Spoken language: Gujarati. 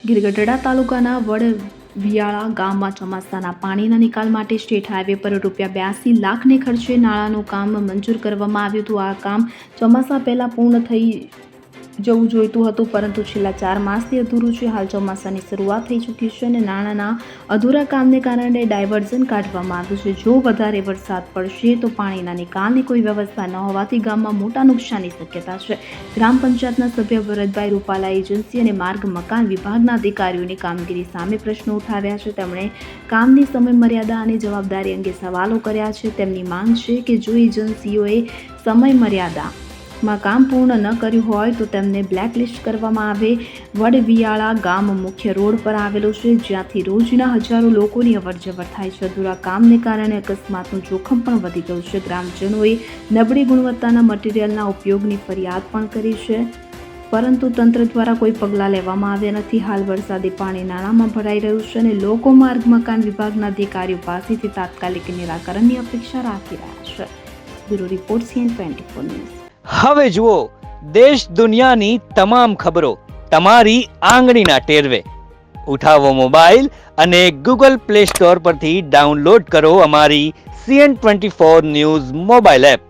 ગીરગઢડા તાલુકાના વડવિયાળા ગામમાં ચોમાસાના પાણીના નિકાલ માટે સ્ટેટ હાઈવે પર ₹82 લાખને ખર્ચે નાળાનું કામ મંજૂર કરવામાં આવ્યું હતું. આ કામ ચોમાસા પહેલા પૂર્ણ થઈ જવું જોઈતું હતું, પરંતુ છેલ્લા 4 માસથી અધૂરું છે. હાલ ચોમાસાની શરૂઆત થઈ ચૂકી છે અને નાણાંના અધૂરા કામને કારણે ડાયવર્ઝન કાઢવામાં આવ્યું છે. જો વધારે વરસાદ પડશે તો પાણીના નિકાલની કોઈ વ્યવસ્થા ન હોવાથી ગામમાં મોટા નુકસાનની શક્યતા છે. ગ્રામ પંચાયતના સભ્ય ભરતભાઈ રૂપાલા એજન્સી અને માર્ગ મકાન વિભાગના અધિકારીઓની કામગીરી સામે પ્રશ્નો ઉઠાવ્યા છે. તેમણે કામની સમયમર્યાદા અને જવાબદારી અંગે સવાલો કર્યા છે. તેમની માંગ છે કે જો એજન્સીઓએ સમયમર્યાદા માં કામ પૂર્ણ ન કર્યું હોય તો તેમને બ્લેકલિસ્ટ કરવામાં આવે. વડવિયાળા ગામ મુખ્ય રોડ પર આવેલું છે, જ્યાંથી રોજના હજારો લોકોની અવરજવર થાય છે. અધૂરા કામને કારણે અકસ્માતનું જોખમ પણ વધી ગયું છે. ગ્રામજનોએ નબળી ગુણવત્તાના મટીરીયલના ઉપયોગની ફરિયાદ પણ કરી છે, પરંતુ તંત્ર દ્વારા કોઈ પગલાં લેવામાં આવ્યા નથી. હાલ વરસાદી પાણી નાળામાં ભરાઈ રહ્યું છે અને લોકો માર્ગ મકાન વિભાગના અધિકારીઓ પાસેથી તાત્કાલિક નિરાકરણની અપેક્ષા રાખી રહ્યા છે. Bureau report CN24 news. હવે જુઓ દેશ દુનિયાની તમામ ખબરો તમારી આંગળીના ટેરવે. ઉઠાવો મોબાઈલ અને Google Play Store પરથી ડાઉનલોડ કરો અમારી CN24 ન્યૂઝ મોબાઈલ એપ.